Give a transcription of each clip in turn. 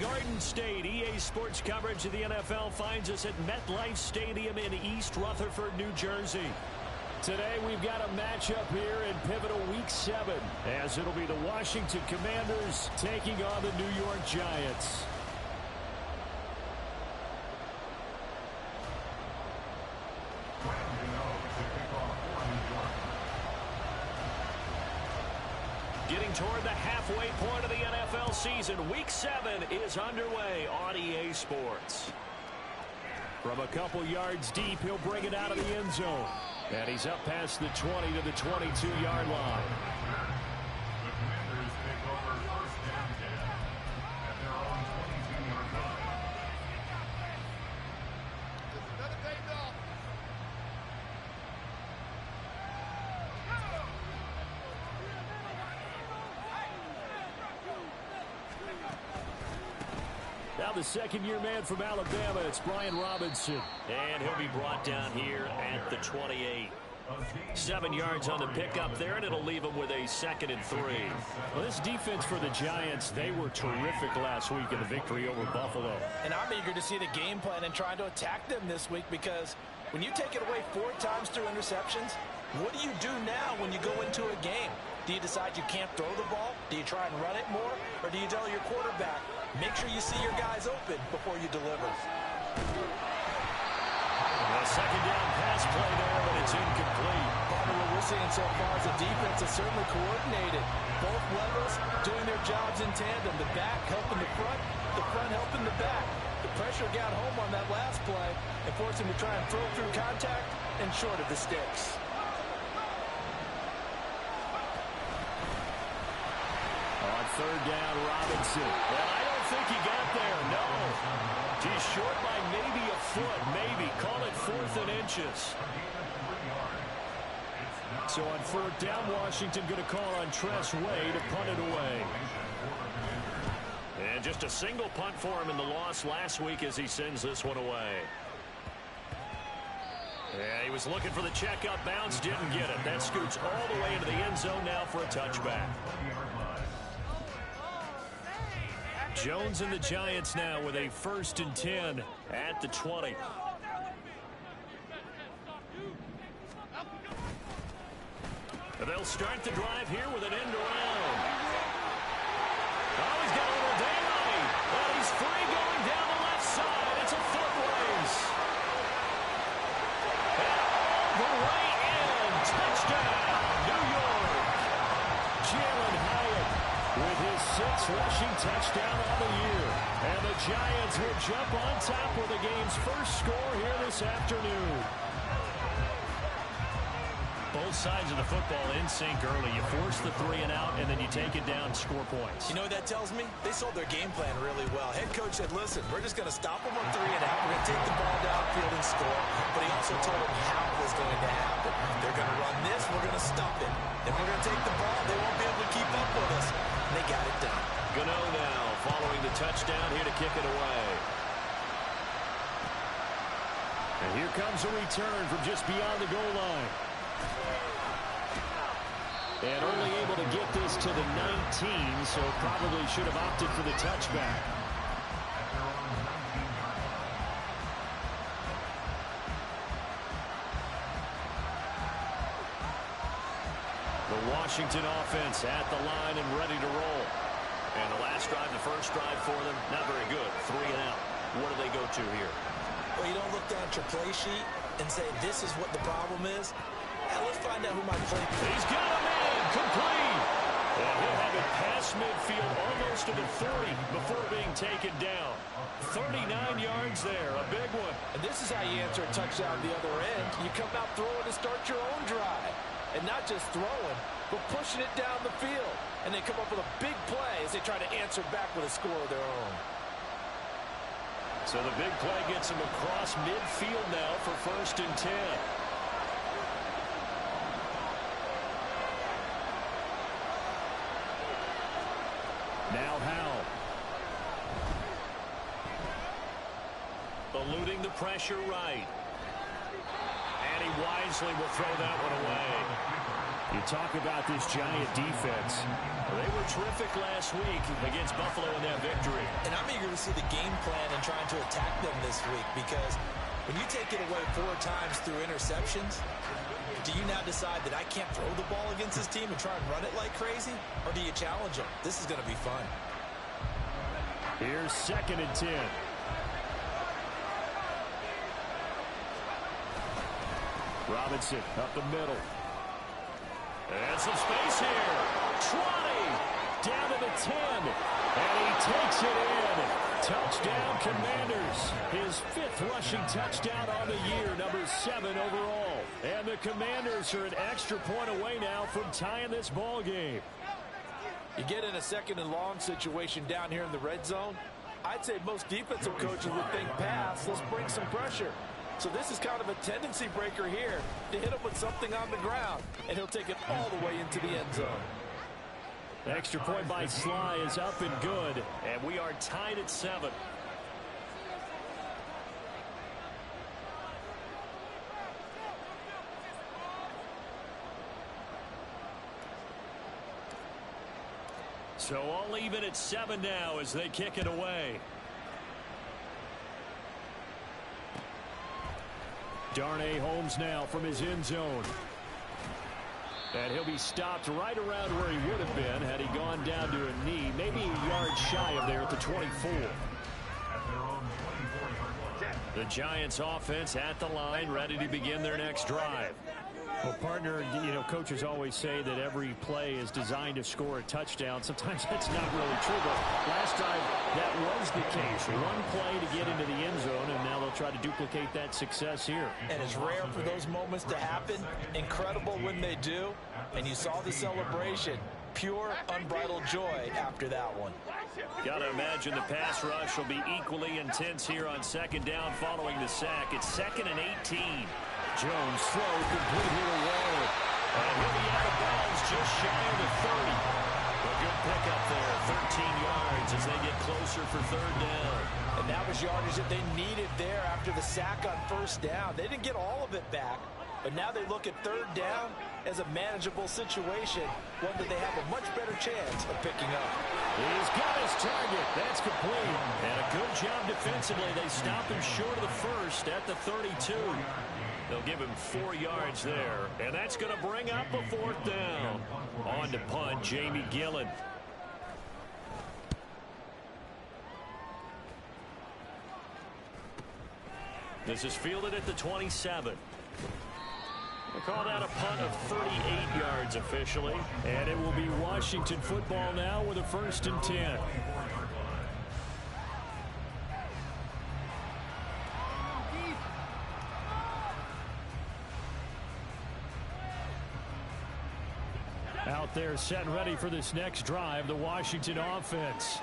Garden State. EA Sports coverage of the NFL finds us at MetLife Stadium in East Rutherford, New Jersey. Today we've got a matchup here in pivotal Week 7, as it'll be the Washington Commanders taking on the New York Giants. Getting toward the halfway point of the NFL season, Week 7 is underway on EA Sports. From a couple yards deep, he'll bring it out of the end zone. And he's up past the 20 to the 22-yard line. The Commanders take over first and 10 at their own 22-yard line. Just another day off. Now the second-year man from Alabama, it's Brian Robinson. And he'll be brought down here at the 28. 7 yards on the pickup there, and it'll leave him with a 2nd and 3. Well, this defense for the Giants, they were terrific last week in the victory over Buffalo. And I'm eager to see the game plan and trying to attack them this week, because when you take it away 4 times through interceptions, what do you do now when you go into a game? Do you decide you can't throw the ball? Do you try and run it more? Or do you tell your quarterback, make sure you see your guys open before you deliver? A second down pass play there, but it's incomplete. Part of what we're seeing so far is the defense is certainly coordinated. Both levels doing their jobs in tandem. The back helping the front helping the back. The pressure got home on that last play and forced him to try and throw through contact and short of the sticks. On third down, Robinson. And I don't think he got there, no. He's short by maybe a foot, maybe. Call it 4th and inches. So on 4th down, Washington going to call on Tress Way to punt it away. And just a single punt for him in the loss last week as he sends this one away. Yeah, he was looking for the check up bounce, didn't get it. That scoots all the way into the end zone now for a touchback. Jones and the Giants now with a 1st and 10 at the 20. They'll start the drive here with an end around. Oh, he's got a little daylight. Well, he's free going down the left side. It's a foot race. And all the way in. Touchdown, New York. Jalen Hyatt with his 6th rushing touchdown on the year. And the Giants will jump on top with the game's first score here this afternoon. Both sides of the football in sync early. You force the 3 and out, and then you take it down, score points. You know what that tells me? They sold their game plan really well. Head coach said, listen, we're just going to stop them on 3 and out. We're going to take the ball downfield and score. But he also told them how it was going to happen. They're going to run this. We're going to stop it. Then we're going to take the ball. They won't be able to keep up with us. And they got it done. Gano now following the touchdown here to kick it away. And here comes a return from just beyond the goal line. And only able to get this to the 19, so probably should have opted for the touchback. The Washington offense at the line and ready to roll. And the last drive, the first drive for them, not very good. 3 and out. What do they go to here? Well, you don't look down at your play sheet and say, this is what the problem is. Now let's find out who might play. He's got a man, complete. And he'll have it past midfield, almost to the 40 before being taken down. 39 yards there, a big one. And this is how you answer a touchdown the other end. You come out throwing to start your own drive. And not just throwing, but pushing it down the field. And they come up with a big play as they try to answer back with a score of their own. So the big play gets him across midfield now for 1st and 10. Now Howell. Eluding the pressure right. And he wisely will throw that one away. You talk about this Giant defense. They were terrific last week against Buffalo in that victory. And I'm eager to to see the game plan and trying to attack them this week, because when you take it away 4 times through interceptions, do you now decide that I can't throw the ball against this team and try and run it like crazy? Or do you challenge them? This is going to be fun. Here's 2nd and 10. Robinson up the middle. And some space here. 20. Down to the 10. And he takes it in. Touchdown, Commanders. His 5th rushing touchdown on the year, number 7 overall. And the Commanders are an extra point away now from tying this ball game. You get in a 2nd and long situation down here in the red zone. I'd say most defensive coaches would think pass. Let's bring some pressure. So this is kind of a tendency breaker here to hit him with something on the ground, and he'll take it all the way into the end zone. The extra point by Sly is up and good, and we are tied at 7. So all even at 7 now as they kick it away. Darnay Holmes now from his end zone. And he'll be stopped right around where he would have been had he gone down to a knee, maybe a yard shy of there at the 24. The Giants offense at the line, ready to begin their next drive. Well, partner, you know, coaches always say that every play is designed to score a touchdown. Sometimes that's not really true, but last time that was the case. One play to get into the end zone, and now they'll try to duplicate that success here. And it's rare for those moments to happen. Incredible when they do. And you saw the celebration. Pure, unbridled joy after that one. Got to imagine the pass rush will be equally intense here on 2nd down following the sack. It's 2nd and 18. Jones throw complete here to Waller. And he'll be out of bounds just shy of the 30. A good pickup there, 13 yards as they get closer for 3rd down. And that was yardage that they needed there after the sack on 1st down. They didn't get all of it back, but now they look at 3rd down as a manageable situation, one that they have a much better chance of picking up. He's got his target. That's complete. And a good job defensively. They stop him short of the 1st at the 32. They'll give him 4 yards there. And that's going to bring up a 4th down. On to punt, Jamie Gillen. This is fielded at the 27. They call that a punt of 38 yards officially. And it will be Washington football now with a 1st and 10. Out there set and ready for this next drive, the Washington offense.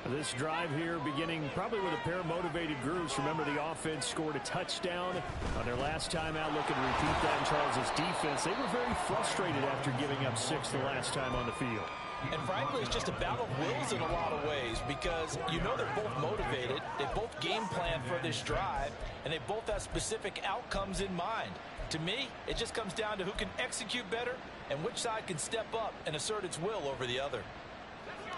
This drive here beginning probably with a pair of motivated groups. Remember, the offense scored a touchdown on their last time out, looking to repeat that in Charles' defense. They were very frustrated after giving up 6 the last time on the field. And frankly, it's just a battle of wills in a lot of ways, because you know they're both motivated, they both game plan for this drive, and they both have specific outcomes in mind. To me, it just comes down to who can execute better and which side can step up and assert its will over the other.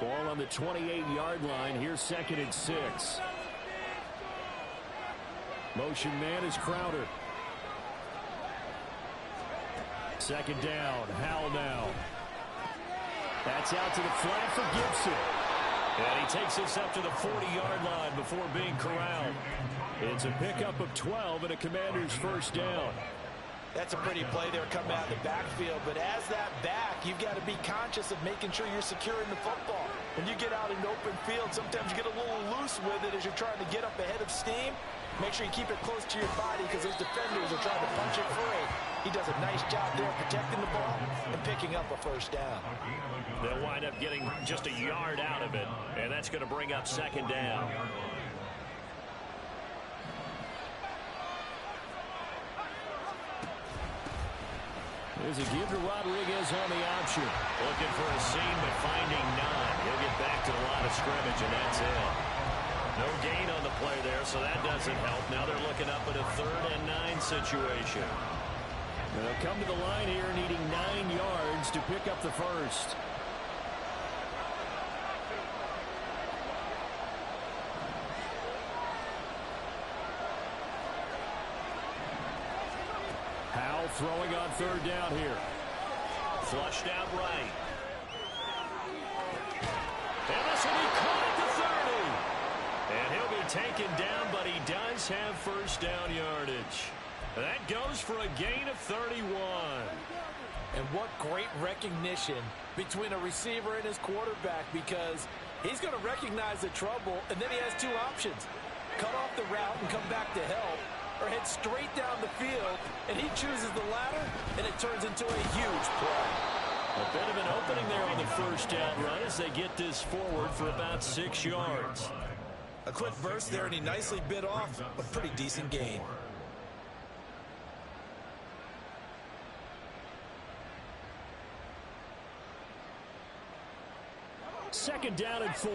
Ball on the 28-yard line. Here's 2nd and 6. Motion man is Crowder. 2nd down. Howell now. That's out to the flat for Gibson. And he takes this up to the 40-yard line before being corralled. It's a pickup of 12 and a Commander's 1st down. That's a pretty play there coming out of the backfield, but as that back, you've got to be conscious of making sure you're securing the football. When you get out in open field, sometimes you get a little loose with it as you're trying to get up ahead of steam. Make sure you keep it close to your body because those defenders are trying to punch it free. He does a nice job there protecting the ball and picking up a 1st down. They'll wind up getting just a yard out of it, and that's going to bring up 2nd down. There's a give to Rodriguez on the option. Looking for a seam, but finding none. He'll get back to the line of scrimmage, and that's it. No gain on the play there, so that doesn't help. Now they're looking up at a 3rd and 9 situation. They'll come to the line here needing 9 yards to pick up the 1st. throwing on third down here. Flushed out right. And this will be caught at the 30. And he'll be taken down, but he does have first down yardage. That goes for a gain of 31. And what great recognition between a receiver and his quarterback, because he's going to recognize the trouble, and then he has two options. Cut off the route and come back to help, or head straight down the field, and he chooses the latter, and it turns into a huge play. A bit of an opening there on the first down run as they get this forward for about 6 yards. A quick burst there, and he nicely bit off a pretty decent gain. Second down and 4.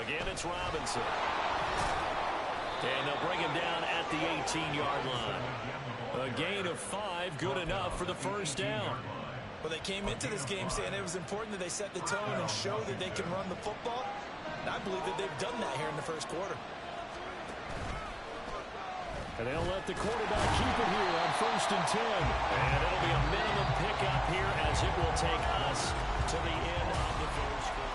Again, it's Robinson. And they'll bring him down at the 18-yard line. A gain of 5, good enough for the first down. Well, they came into this game saying it was important that they set the tone and show that they can run the football. And I believe that they've done that here in the first quarter. And they'll let the quarterback keep it here on 1st and 10. And it'll be a minimum pickup here as it will take us to the end of the first quarter.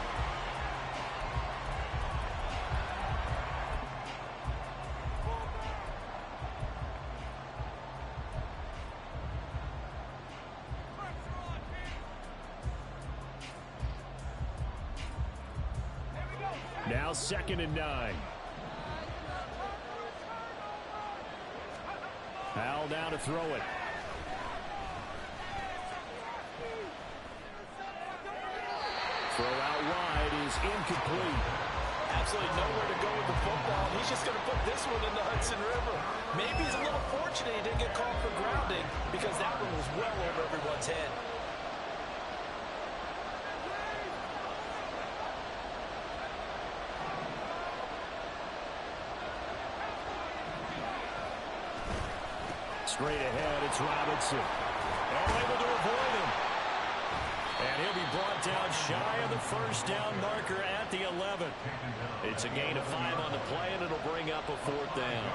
Now 2nd and 9. Powell down to throw it. Throw out wide is incomplete. Absolutely nowhere to go with the football. He's just going to put this one in the Hudson River. Maybe he's a little fortunate he didn't get called for grounding, because that one was well over everyone's head. Straight ahead, it's Robinson. And able to avoid him. And he'll be brought down shy of the first down marker at the 11. It's a gain of 5 on the play, and it'll bring up a 4th down.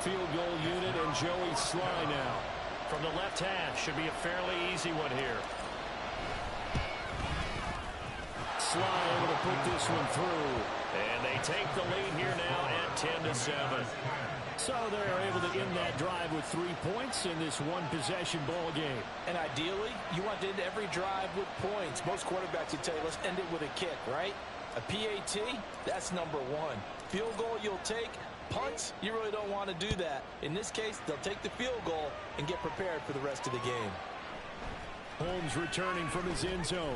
Field goal unit and Joey Sly now. From the left half, should be a fairly easy one here. Sly able to put this one through. And they take the lead here now at 10-7. So they're able to end that drive with 3 points in this one-possession ball game. And ideally, you want to end every drive with points. Most quarterbacks would tell you, let's end it with a kick, right? A PAT, that's number 1. Field goal you'll take. Punts, you really don't want to do that. In this case, they'll take the field goal and get prepared for the rest of the game. Holmes returning from his end zone.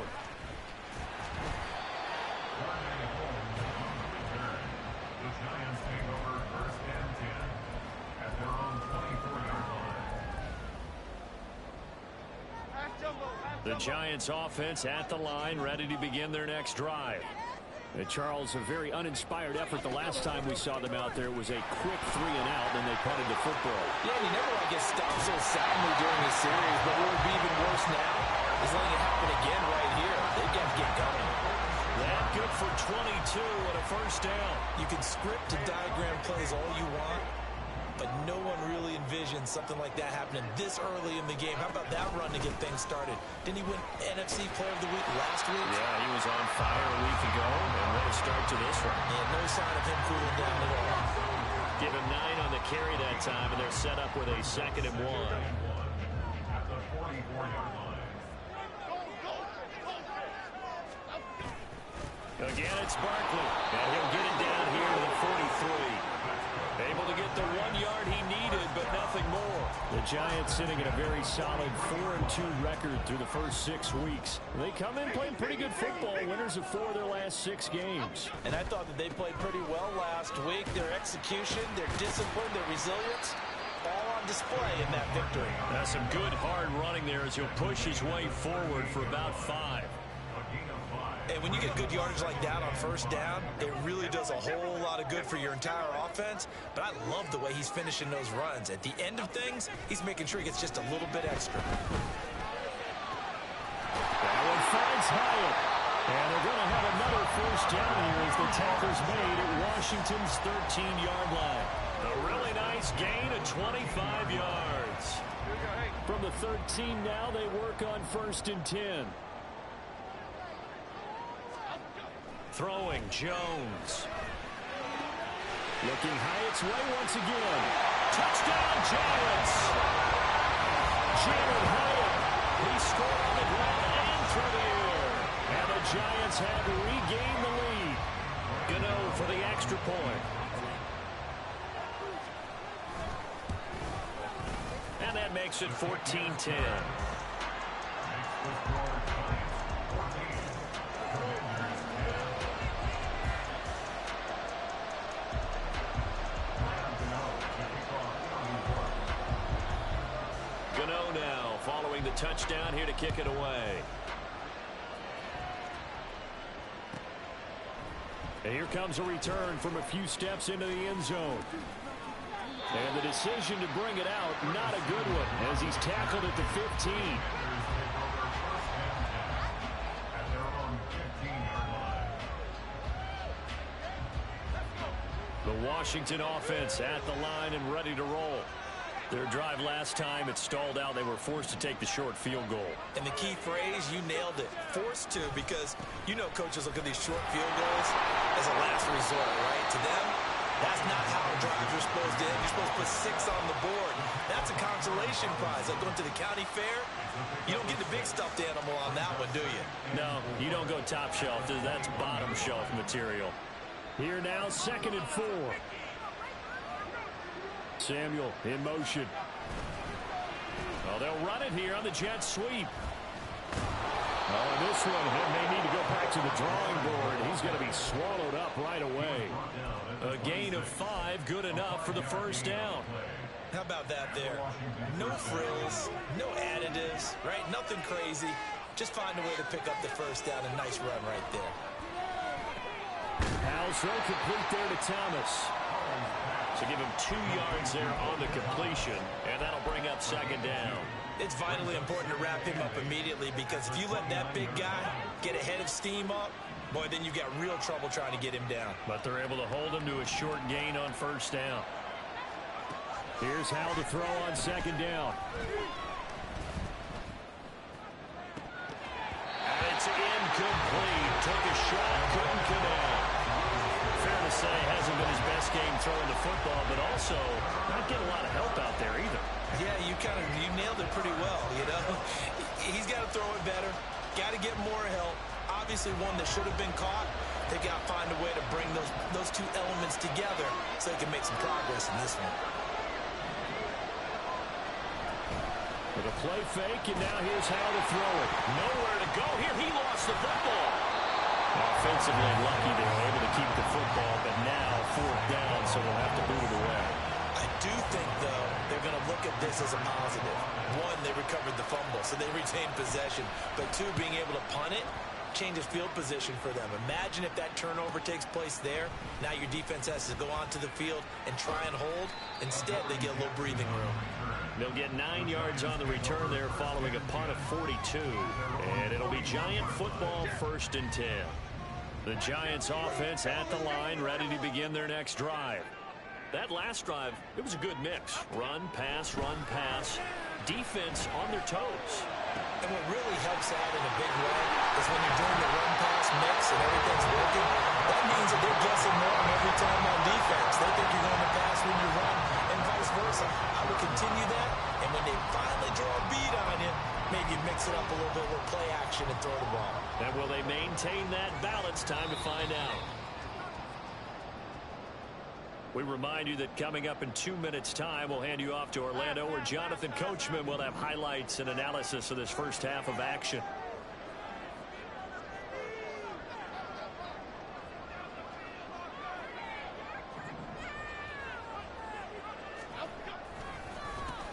The Giants offense at the line, ready to begin their next drive. And Charles, a very uninspired effort the last time we saw them out there. It was a quick 3 and out, and they punted the football. Yeah, you never want to get stopped so soundly during the series, but what would be even worse now is letting it happen again right here. They've got to get going. That good for 22 and a first down. You can script and diagram plays all you want, but no one really envisions something like that happening this early in the game. How about that run to get things started? Didn't he win NFC Player of the Week last week? Yeah, he was on fire a week ago, and what a start to this one. Yeah, no sign of him cooling down at all. Give him 9 on the carry that time, and they're set up with a 2nd and 1. At the 44-yard line. Again, it's Barkley, and he'll get it down here to the 43. Able to get the 1 yard he needed, but nothing more. The Giants sitting at a very solid 4-2 record through the first 6 weeks. They come in playing pretty good football, winners of 4 of their last 6 games. And I thought that they played pretty well last week. Their execution, their discipline, their resilience, all on display in that victory. That's some good hard running there as he'll push his way forward for about 5. And when you get good yardage like that on first down, it really does a whole lot of good for your entire offense. But I love the way he's finishing those runs. At the end of things, he's making sure he gets just a little bit extra. finds Hyatt. And they're going to have another first down here as the tackle's made at Washington's 13-yard line. A really nice gain of 25 yards. From the 13 now, they work on 1st and 10. Throwing, Jones. Looking Hyatt's way once again. Touchdown, Giants. Jared Hyatt. He scored on the ground and through the air. And the Giants have regained the lead. Gano for the extra point. And that makes it 14-10. Gano now following the touchdown here to kick it away. And here comes a return from a few steps into the end zone. And the decision to bring it out, not a good one, as he's tackled at the 15. The Washington offense at the line and ready to roll. Their drive last time, it stalled out. They were forced to take the short field goal. And the key phrase, you nailed it. Forced to, because you know coaches look at these short field goals as a last resort, right? To them, that's not how drives are supposed to end. You're supposed to put 6 on the board. That's a consolation prize. Like going to the county fair, you don't get the big stuffed animal on that one, do you? No, you don't go top shelf. That's bottom shelf material. Here now, 2nd and 4. Samuel in motion. Oh, they'll run it here on the jet sweep. Oh, this one, he may need to go back to the drawing board. He's going to be swallowed up right away. A gain of 5, good enough for the first down. How about that there? No frills, no additives, right? Nothing crazy. Just find a way to pick up the first down. A nice run right there. Powell's throw complete there to Thomas. So give him 2 yards there on the completion, and that'll bring up 2nd down. It's vitally important to wrap him up immediately, because if you let that big guy get ahead of steam up, boy, then you've got real trouble trying to get him down. But they're able to hold him to a short gain on 1st down. Here's Howell to throw on 2nd down. And it's incomplete. Took a shot, couldn't connect. Fair to say, hasn't been his best game throwing the football, but also not getting a lot of help out there either. Yeah, you nailed it pretty well, you know. He's got to throw it better. Got to get more help. Obviously one that should have been caught. They got to find a way to bring those 2 elements together so they can make some progress in this one. With a play fake, and now here's how to throw it. Nowhere to go here. He lost the football. Offensively lucky they were able to keep the football, but now 4th down, so they'll have to move it away. I do think, though, they're going to look at this as a positive. 1, they recovered the fumble, so they retained possession. But 2, being able to punt it changes field position for them. Imagine if that turnover takes place there. Now your defense has to go onto the field and try and hold. Instead, they get a little breathing room. They'll get 9 yards on the return there following a punt of 42. And it'll be Giant football, 1st and 10. The Giants offense at the line, ready to begin their next drive. That last drive, it was a good mix. Run, pass, defense on their toes. And what really helps out in a big way is when you're doing the run-pass mix and everything's working, that means that they're guessing wrong every time on defense. They think you're going to pass when you run and vice versa. I would continue that, and when they finally draw a beat on you, maybe mix it up a little bit with play action and throw the ball. And will they maintain that balance? Time to find out. We remind you that coming up in 2 minutes' time, we'll hand you off to Orlando, where Jonathan Coachman will have highlights and analysis of this first half of action.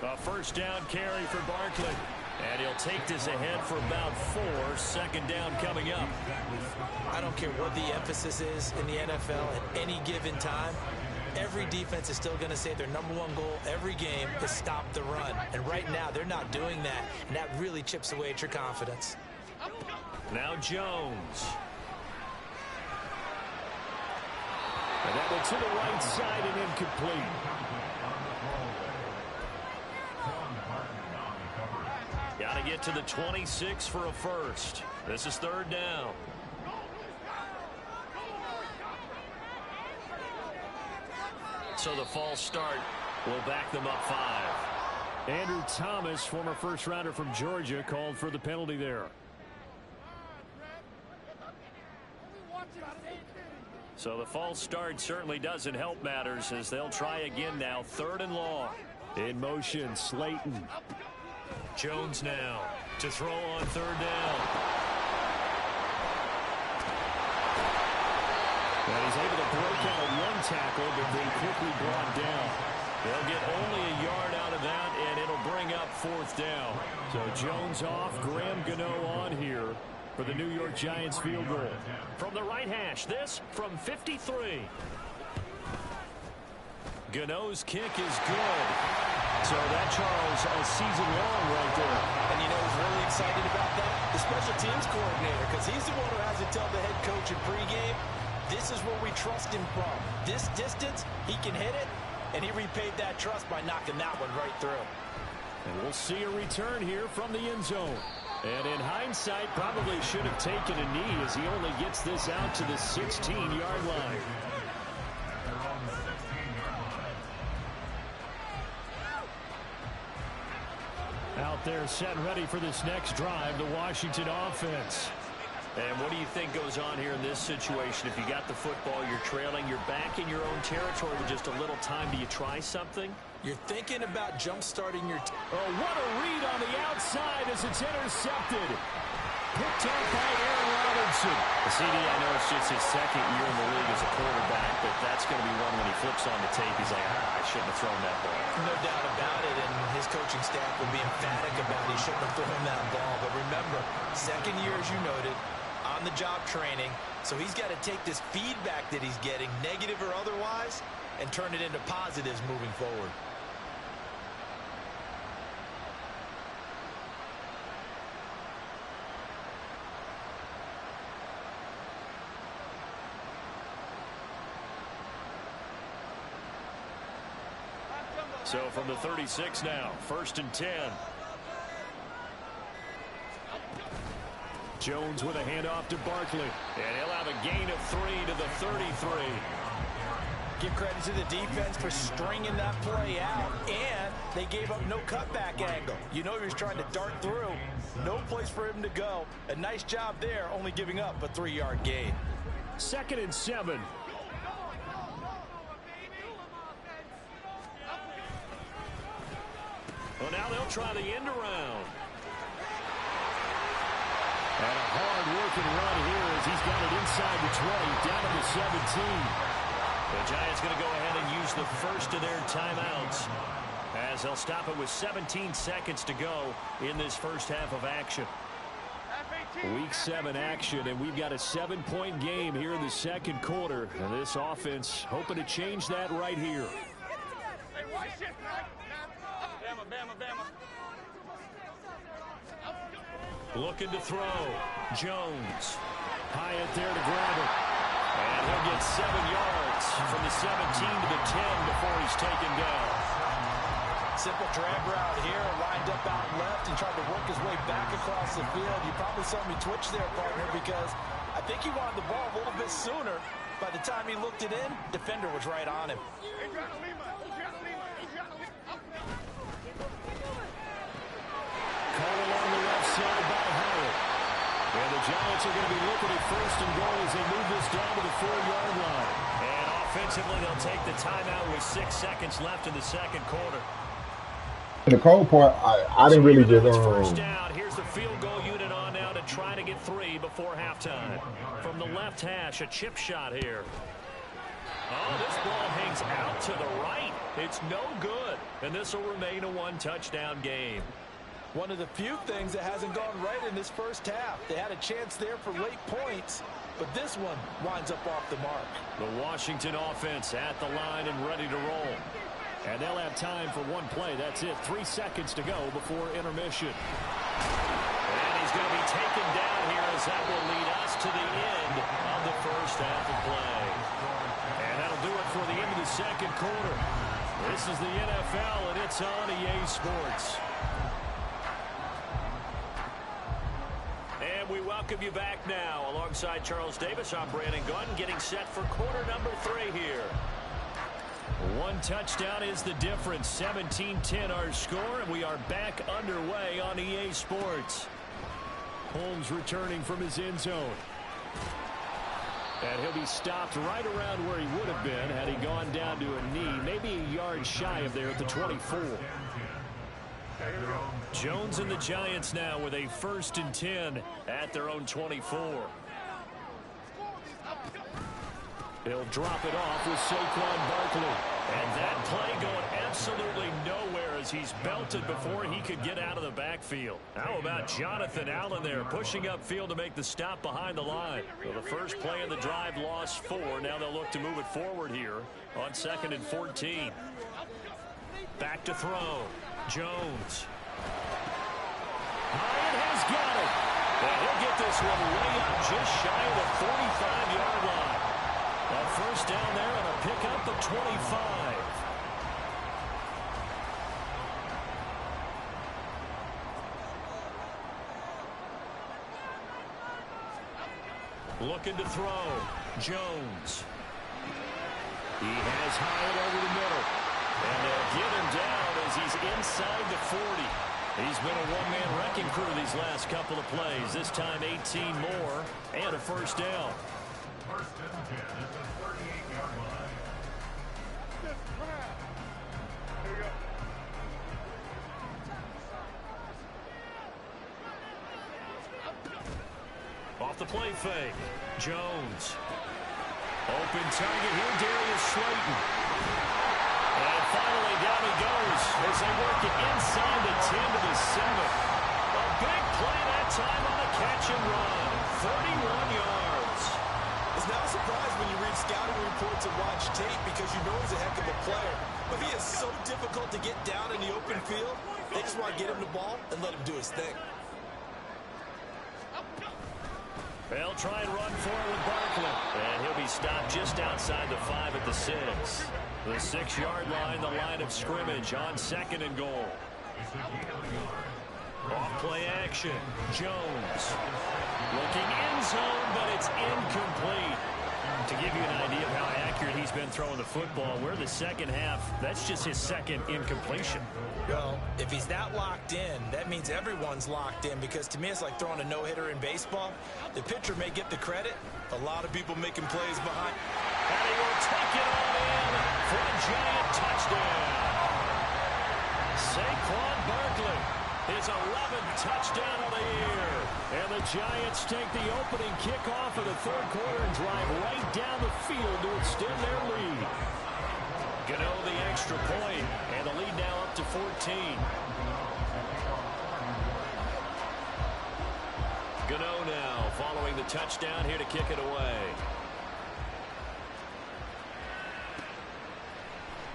A first down carry for Barkley. And he'll take this ahead for about 4. 2nd down coming up. I don't care what the emphasis is in the NFL at any given time. Every defense is still going to say their #1 goal every game is stop the run. And right now, they're not doing that. And that really chips away at your confidence. Now Jones. And that one to the right side and incomplete. Got to get to the 26 for a first. This is third down. So the false start will back them up 5. Andrew Thomas, former first-rounder from Georgia, called for the penalty there. So the false start certainly doesn't help matters as they'll try again now. 3rd and long. In motion, Slayton. Jones now to throw on 3rd down. And he's able to break out of one tackle, but then quickly brought down. They'll get only a yard out of that, and it'll bring up 4th down. So Jones off, Graham Gano on here for the New York Giants field goal. From the right hash, this from 53. Gano's kick is good. So that, Charles, a season long right there. And you know who's really excited about that? The special teams coordinator, because he's the one who has to tell the head coach in pregame, this is where we trust him from. This distance, he can hit it, and he repaid that trust by knocking that one right through. And we'll see a return here from the end zone. And in hindsight, probably should have taken a knee as he only gets this out to the 16-yard line. Out there set and ready for this next drive, the Washington offense. And what do you think goes on here in this situation? If you got the football, you're trailing, you're back in your own territory with just a little time. Do you try something? You're thinking about jump-starting your Oh, what a read on the outside as it's intercepted. Picked up by Aaron Robinson. CD, I know it's just his 2nd year in the league as a quarterback, but that's going to be one when he flips on the tape. He's like, I shouldn't have thrown that ball. No doubt about it, and his coaching staff will be emphatic about he shouldn't have thrown that ball. But remember, 2nd year, as you noted, on-the-job training, so he's got to take this feedback that he's getting, negative or otherwise, and turn it into positives moving forward. So from the 36 now, 1st and 10. Jones with a handoff to Barkley. And he'll have a gain of 3 to the 33. Give credit to the defense for stringing that play out, and they gave up no cutback angle. You know he was trying to dart through. No place for him to go. A nice job there, only giving up a 3-yard gain. 2nd and 7. Well, now they'll try the end around. And a hard-working run here as he's got it inside the 20, down to the 17. The Giants going to go ahead and use the first of their timeouts as they'll stop it with 17 seconds to go in this first half of action. Week 7 action, and we've got a 7-point game here in the 2nd quarter. And this offense hoping to change that right here. Looking to throw. Jones. Hyatt there to grab it. And he'll get 7 yards from the 17 to the 10 before he's taken down. Simple drag route here, lined up out left and tried to work his way back across the field. You probably saw me twitch there, partner, because I think he wanted the ball a little bit sooner. By the time he looked it in, defender was right on him. Call along the left side by Howard. And the Giants are going to be looking at 1st and goal as they move this down to the 4-yard line. And offensively, they'll take the timeout with 6 seconds left in the 2nd quarter. The cold part, I didn't really just first down. Here's the field goal unit on now to try to get 3 before halftime. From the left hash, a chip shot here. Oh, this ball hangs out to the right. It's no good. And this will remain a 1-touchdown game. One of the few things that hasn't gone right in this first half. They had a chance there for late points, but this one winds up off the mark. The Washington offense at the line and ready to roll. And they'll have time for one play. That's it. 3 seconds to go before intermission. And he's he's going to be taken down here as that will lead us to the end of the first half of play. And that'll do it for the end of the second quarter. This is the NFL, and it's on EA Sports. And we welcome you back now. Alongside Charles Davis, I'm Brandon Gunn, getting set for quarter number 3 here. One touchdown is the difference. 17-10 our score, and we are back underway on EA Sports. Holmes returning from his end zone. And he'll be stopped right around where he would have been had he gone down to a knee, maybe a yard shy of there at the 24. Jones and the Giants now with a 1st and 10 at their own 24. He'll drop it off with Saquon Barkley. And that play going absolutely nowhere as he's belted before he could get out of the backfield. How about Jonathan Allen there pushing upfield to make the stop behind the line? So the first play of the drive lost 4. Now they'll look to move it forward here on 2nd and 14. Back to throw. Jones. Hyatt has got it. And he'll get this one way up just shy of the 45-yard line. A first down there on a pickup of 25. Looking to throw. Jones. He has Hyatt over the middle. And they'll get him down as he's inside the 40. He's been a one-man wrecking crew these last couple of plays. This time 18 more and a first down. First and 10 at the 38-yard line. Here you go. Off the play fake. Jones. Open target here, Darius Slayton. And finally down he goes as they work it inside the 10 to the 7. A big play that time on the catch and run. 31 yards. It's not a surprise when you read scouting reports and watch tape because you know he's a heck of a player. But he is so difficult to get down in the open field. They just want to get him the ball and let him do his thing. They'll try and run forward with Barkley. And he'll be stopped just outside the 5 at the 6. The 6-yard line, the line of scrimmage on 2nd and goal. Off play action. Jones. Looking end zone, but it's incomplete. To give you an idea of how accurate he's been throwing the football, we're the second half. That's just his 2nd incompletion. Well, if he's that locked in, that means everyone's locked in because to me it's like throwing a no-hitter in baseball. The pitcher may get the credit. A lot of people making plays behind. And he will take it all in for a giant touchdown. Saquon Barkley, his 11th touchdown of the year. And the Giants take the opening kickoff of the 3rd quarter and drive right down the field to extend their lead. Gano the extra point, and the lead now up to 14. Gano now following the touchdown here to kick it away.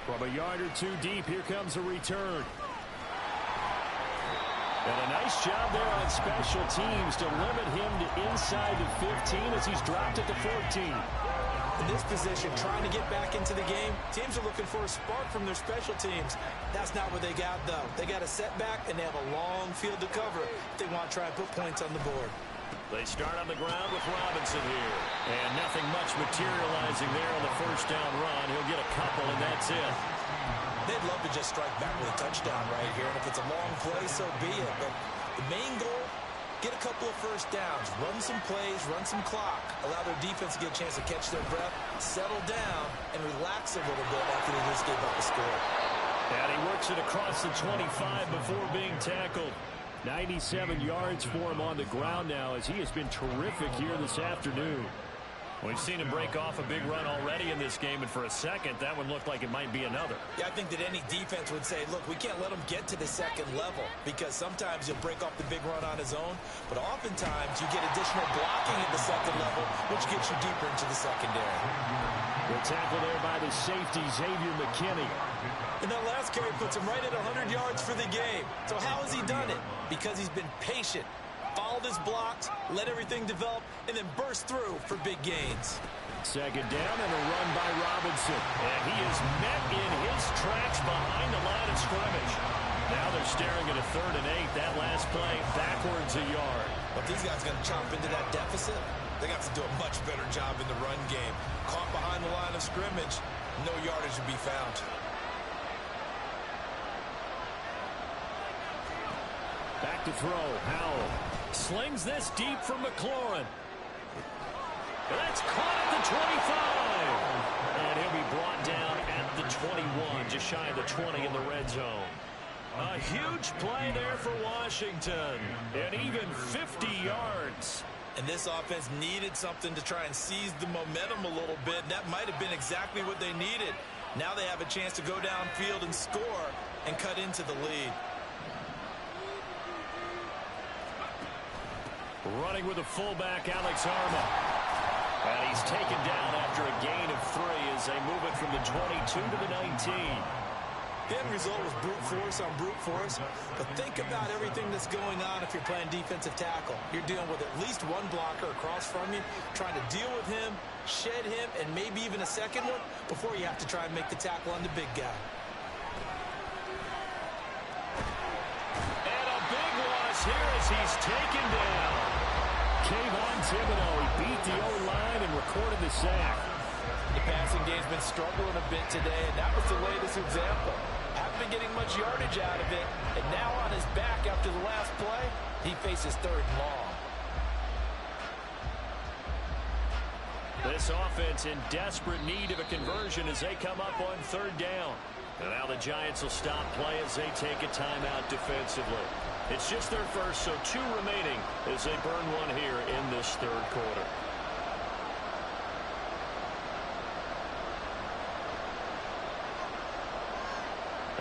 From a yard or 2 deep, here comes a return. And a nice job there on special teams to limit him to inside the 15 as he's dropped at the 14. In this position, trying to get back into the game, teams are looking for a spark from their special teams. That's not what they got, though. They got a setback, and they have a long field to cover if they want to try and put points on the board. They start on the ground with Robinson here. And nothing much materializing there on the first down run. He'll get a couple, and that's it. They'd love to just strike back with a touchdown right here, and if it's a long play, so be it. But the main goal, get a couple of first downs, run some plays, run some clock, allow their defense to get a chance to catch their breath, settle down, and relax a little bit after they just gave up a score. And he works it across the 25 before being tackled. 97 yards for him on the ground now as he has been terrific here this afternoon. We've seen him break off a big run already in this game, and for a second, that one looked like it might be another. Yeah, I think that any defense would say, look, we can't let him get to the second level because sometimes he'll break off the big run on his own, but oftentimes you get additional blocking at the second level, which gets you deeper into the secondary. The tackle there by the safety, Xavier McKinney. And that last carry puts him right at 100 yards for the game. So how has he done it? Because he's been patient. followed his blocks, let everything develop, and then burst through for big gains. Second down and a run by Robinson. And he is met in his tracks behind the line of scrimmage. Now they're staring at a 3rd and 8. That last play backwards a yard. But these guys are going to chomp into that deficit. They got to do a much better job in the run game. Caught behind the line of scrimmage, no yardage to be found. Back to throw. Howell slings this deep from McLaurin. That's caught at the 25. And he'll be brought down at the 21, just shy of the 20 in the red zone. A huge play there for Washington. And even 50 yards. And this offense needed something to try and seize the momentum a little bit. That might have been exactly what they needed. Now they have a chance to go downfield and score and cut into the lead. Running with a fullback, Alex Arma. And he's taken down after a gain of 3 as they move it from the 22 to the 19. The end result was brute force on brute force. But think about everything that's going on if you're playing defensive tackle. You're dealing with at least one blocker across from you, trying to deal with him, shed him, and maybe even a second one before you have to try and make the tackle on the big guy. And a big loss here as he's taken down. Kayvon Thibodeau, he beat the O-line and recorded the sack. The passing game's been struggling a bit today, and that was the latest example. Haven't been getting much yardage out of it, and now on his back after the last play, he faces 3rd and long. This offense in desperate need of a conversion as they come up on 3rd down. And now the Giants will stop play as they take a timeout defensively. It's just their first, so 2 remaining as they burn one here in this 3rd quarter.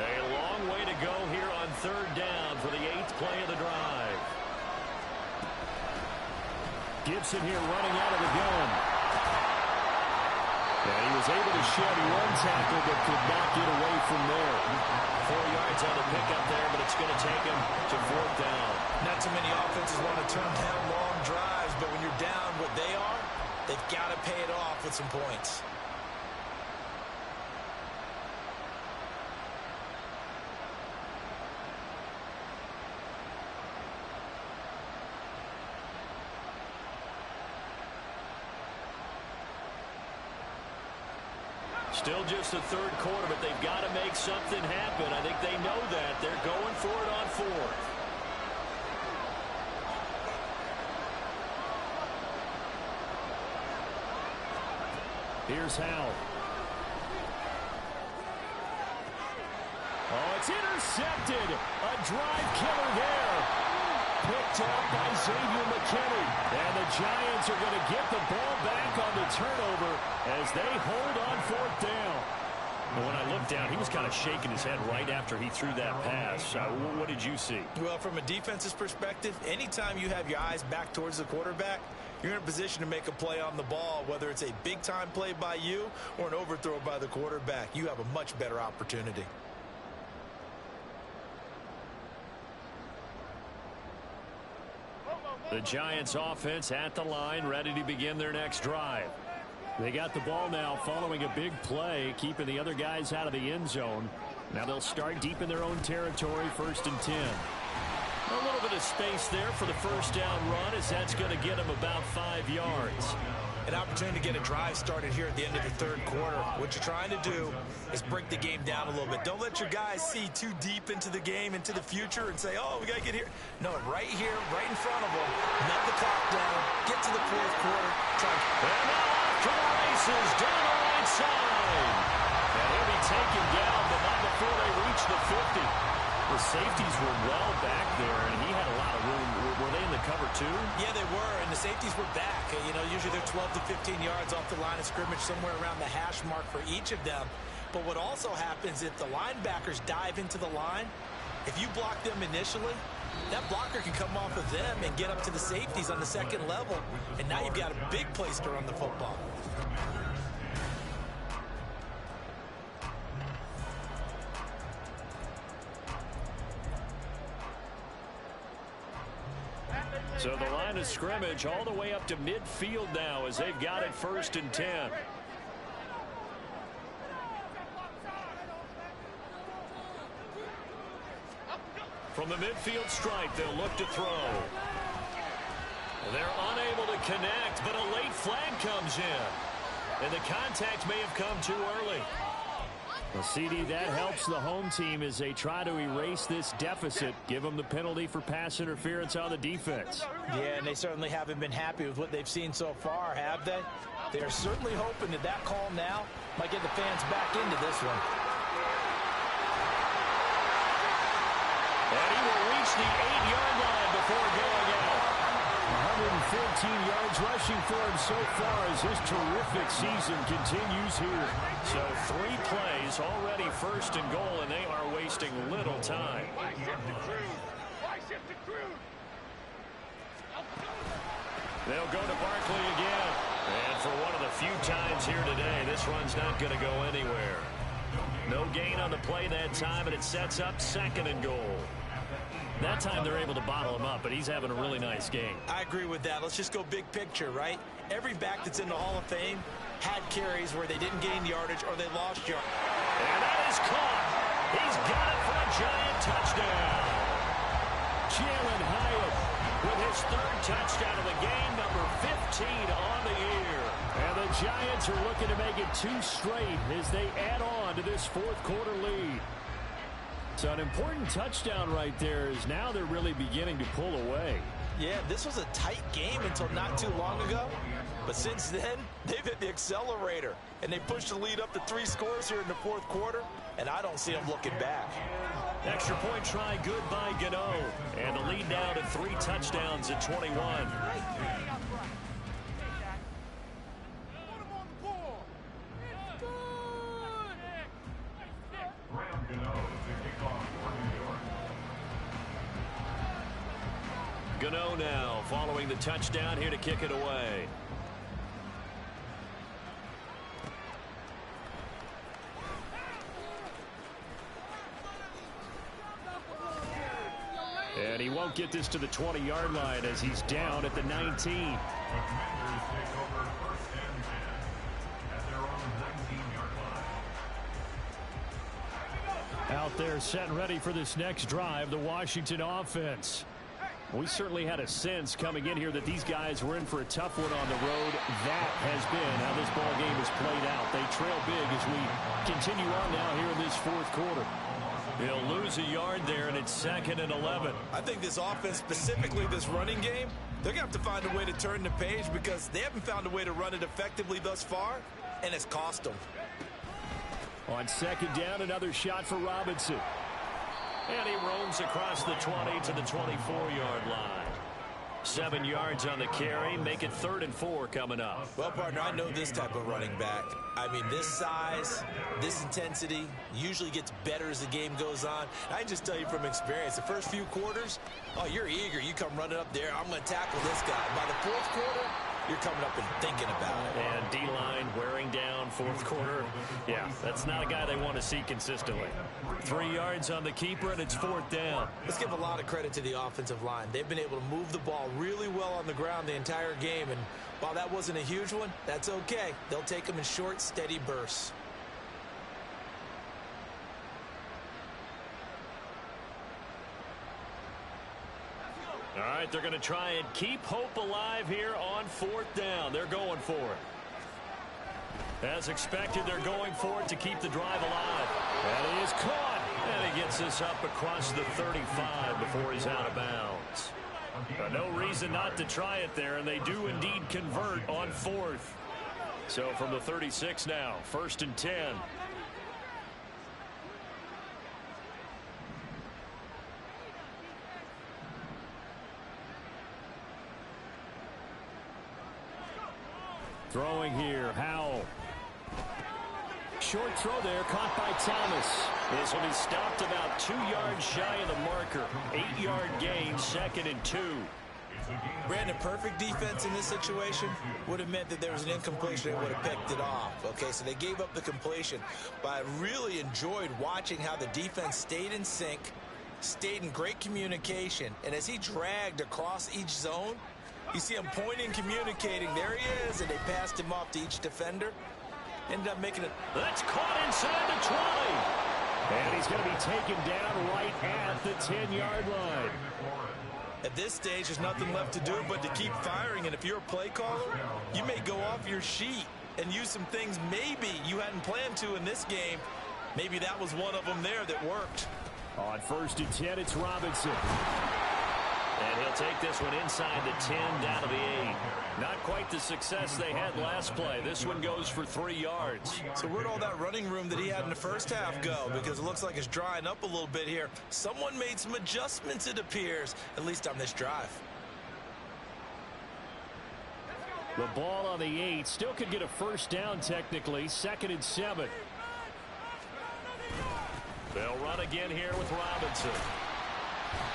A long way to go here on 3rd down for the 8th play of the drive. Gibson here running out of the gun. And he was able to shed 1 tackle but could not get away from there. 4 yards on the pickup there, but it's going to take him to 4th down. Not too many offenses want to turn down long drives, but when you're down what they are, they've got to pay it off with some points. Still just the 3rd quarter, but they've got to make something happen. I think they know that. They're going for it on 4th. Here's Howell. Oh, it's intercepted. A drive killer there. Picked up by Xavier McKinney. And the Giants are going to get the ball back on the turnover as they hold on 4th down. And when I looked down, he was kind of shaking his head right after he threw that pass. What did you see? Well, from a defense's perspective, anytime you have your eyes back towards the quarterback, you're in a position to make a play on the ball, whether it's a big-time play by you or an overthrow by the quarterback. You have a much better opportunity. The Giants offense at the line, ready to begin their next drive. They got the ball now following a big play, keeping the other guys out of the end zone. Now they'll start deep in their own territory, 1st and 10. A little bit of space there for the 1st down run as that's going to get them about 5 yards. An opportunity to get a drive started here at the end of the 3rd quarter. What you're trying to do is break the game down a little bit. Don't let your guys see too deep into the game, into the future, and say, oh, we got to get here. No, right here, right in front of them. Nut the clock down. Get to the 4th quarter. Try. And now off to the races down the right side. And he'll be taken down, but not before they reach the 50. The safeties were well back there, and he had a lot of room. Were they in the cover, too? Yeah, they were, and the safeties were back. You know, usually they're 12 to 15 yards off the line of scrimmage, somewhere around the hash mark for each of them. But what also happens if the linebackers dive into the line, if you block them initially, that blocker can come off of them and get up to the safeties on the 2nd level, and now you've got a big place to run the football. So the line of scrimmage all the way up to midfield now as they've got it 1st and 10. From the midfield stripe, they'll look to throw. They're unable to connect, but a late flag comes in. And the contact may have come too early. Well, CD, that helps the home team as they try to erase this deficit. Give them the penalty for pass interference on the defense. Yeah, and they certainly haven't been happy with what they've seen so far, have they? They're certainly hoping that that call now might get the fans back into this one. And he will reach the 8-yard line before going out. 114 yards rushing for him so far as this terrific season continues here. So 3 plays already 1st and goal, and they are wasting little time. They'll go to Barkley again. And for one of the few times here today, this run's not going to go anywhere. No gain on the play that time, and it sets up 2nd and goal. That time they're able to bottle him up, but he's having a really nice game. I agree with that. Let's just go big picture, right? Every back that's in the Hall of Fame had carries where they didn't gain yardage or they lost yardage. And that is caught. He's got it for a giant touchdown. Jalen Hyatt with his 3rd touchdown of the game, number 15 on the year. And the Giants are looking to make it 2 straight as they add on to this 4th quarter lead. So an important touchdown right there is now they're really beginning to pull away. Yeah, this was a tight game until not too long ago. But since then, they've hit the accelerator. And they pushed the lead up to 3 scores here in the 4th quarter. And I don't see them looking back. Extra point try good by Gano. And the lead down to 3 touchdowns at 21. Gano now following the touchdown here to kick it away. And he won't get this to the 20-yard line as he's down at the 19. Out there set and ready for this next drive, the Washington offense. We certainly had a sense coming in here that these guys were in for a tough one on the road. That has been how this ball game has played out. They trail big as we continue on now here in this 4th quarter. He'll lose a yard there, and it's 2nd and 11. I think this offense, specifically this running game, they're going to have to find a way to turn the page because they haven't found a way to run it effectively thus far, and it's cost them. On 2nd down, another shot for Robinson. And he roams across the 20 to the 24-yard line. 7 yards on the carry. Make it 3rd and 4 coming up. Well, partner, I know this type of running back. I mean, this size, this intensity usually gets better as the game goes on. I can just tell you from experience, the first few quarters, oh, you're eager. You come running up there. I'm going to tackle this guy. By the 4th quarter, you're coming up and thinking about it. And D-line wearing down 4th quarter. Yeah, that's not a guy they want to see consistently. 3 yards on the keeper, and it's 4th down. Let's give a lot of credit to the offensive line. They've been able to move the ball really well on the ground the entire game, and while that wasn't a huge one, that's okay. They'll take them in short, steady bursts. All right, they're going to try and keep hope alive here on 4th down. They're going for it. As expected, they're going for it to keep the drive alive. And he is caught. And he gets this up across the 35 before he's out of bounds. No reason not to try it there, and they do indeed convert on 4th. So from the 36 now, 1st and 10. Throwing here, Howell. Short throw there, caught by Thomas. This will be stopped about 2 yards shy of the marker. 8-yard gain, 2nd and 2. Brandon, perfect defense in this situation would have meant that there was an incompletion that would have picked it off. Okay, so they gave up the completion. But I really enjoyed watching how the defense stayed in sync, stayed in great communication, and as he dragged across each zone, you see him pointing, communicating. There he is, and they passed him off to each defender. Ended up making it. That's caught inside the 20. And he's going to be taken down right at the 10-yard line. At this stage, there's nothing left to do but to keep firing. And if you're a play caller, you may go off your sheet and use some things maybe you hadn't planned to in this game. Maybe that was one of them there that worked. On 1st and 10, it's Robinson. And he'll take this one inside the 10, down to the 8. Not quite the success they had last play. This one goes for 3 yards. So where'd all that running room that he had in the first half go? Because it looks like it's drying up a little bit here. Someone made some adjustments, it appears, at least on this drive. The ball on the 8. Still could get a first down technically. 2nd and 7. They'll run again here with Robinson.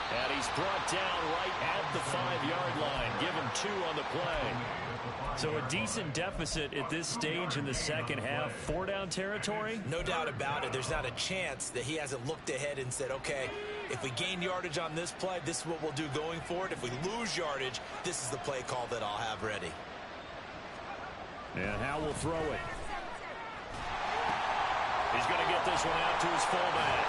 And he's brought down right at the 5-yard line. Give him 2 on the play. So a decent deficit at this stage in the second half. 4-down territory? No doubt about it. There's not a chance that he hasn't looked ahead and said, okay, if we gain yardage on this play, this is what we'll do going forward. If we lose yardage, this is the play call that I'll have ready. And Howe will throw it. He's going to get this one out to his fullback.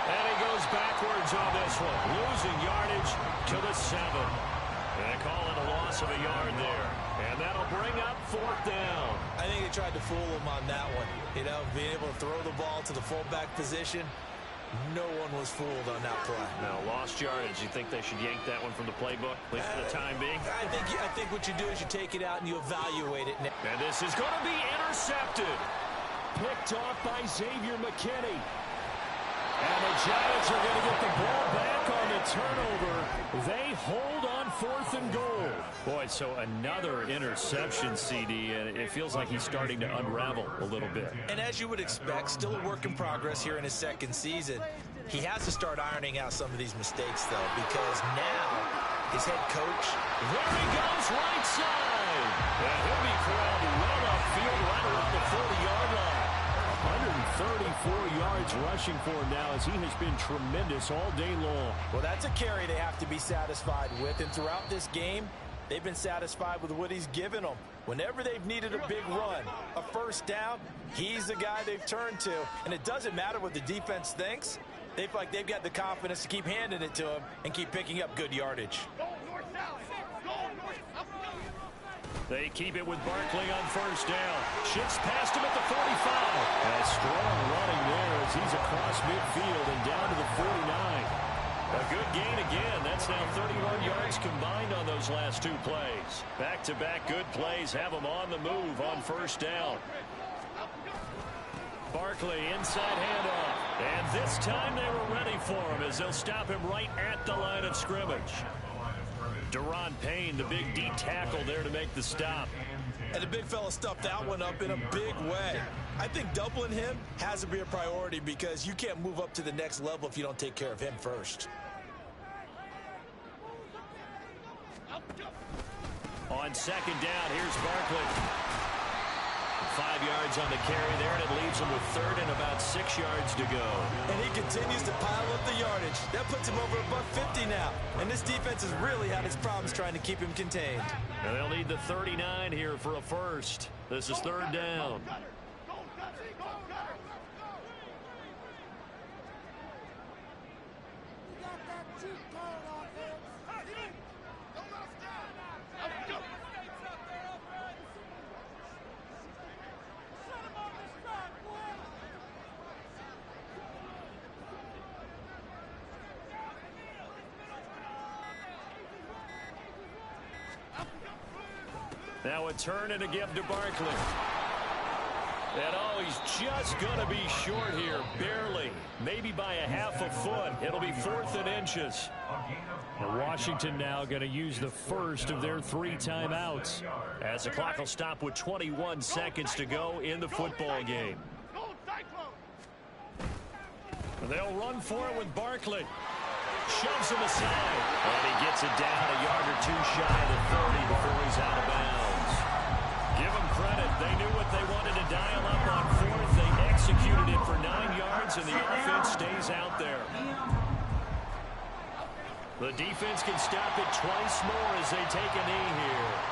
And he goes backwards on this one. Losing yardage to the 7. And call it a loss of a yard there. And that'll bring up 4th down. I think they tried to fool him on that one. You know, being able to throw the ball to the fullback position. No one was fooled on that play. Now, lost yardage. You think they should yank that one from the playbook, at least for the time being? I think what you do is you take it out and you evaluate it. And this is going to be intercepted. Picked off by Xavier McKinney. And the Giants are going to get the ball back on the turnover. They hold on 4th and goal. Boy, so another interception, CD, and it feels like he's starting to unravel a little bit. And as you would expect, still a work in progress here in his 2nd season. He has to start ironing out some of these mistakes, though, because now his head coach. There he goes, right side. And he'll be corralled well upfield right around the 40-yard line. 134 yards rushing for him now as he has been tremendous all day long. Well, that's a carry they have to be satisfied with. And throughout this game, they've been satisfied with what he's given them. Whenever they've needed a big run, a first down, he's the guy they've turned to. And it doesn't matter what the defense thinks. They feel like they've got the confidence to keep handing it to him and keep picking up good yardage. They keep it with Barkley on first down. Shifts past him at the 45. A strong running there as he's across midfield and down to the 49. A good gain again. That's now 31 yards combined on those last 2 plays. Back-to-back good plays have him on the move on first down. Barkley inside handoff. And this time they were ready for him as they'll stop him right at the line of scrimmage. Deron Payne, the big D tackle there to make the stop. And the big fella stuffed that one up in a big way. I think doubling him has to be a priority because you can't move up to the next level if you don't take care of him first. On 2nd down, here's Barkley. 5 yards on the carry there, and it leaves him with 3rd and about 6 yards to go. And he continues to pile up the yardage. That puts him over $150 now. And this defense has really had its problems trying to keep him contained. And they'll need the 39 here for a first. This is 3rd down. Now a turn and a give to Barkley. And oh, he's just going to be short here, barely. Maybe by a half a foot. It'll be 4th and inches. And Washington now going to use the first of their 3 timeouts as the clock will stop with 21 seconds to go in the football game. And they'll run for it with Barkley. Shoves him aside. And he gets it down a yard or 2 shy of the 30 before he's out of bounds. Give them credit. They knew what they wanted to dial up on 4th. They executed it for 9 yards, and the offense stays out there. The defense can stop it twice more as they take a knee here.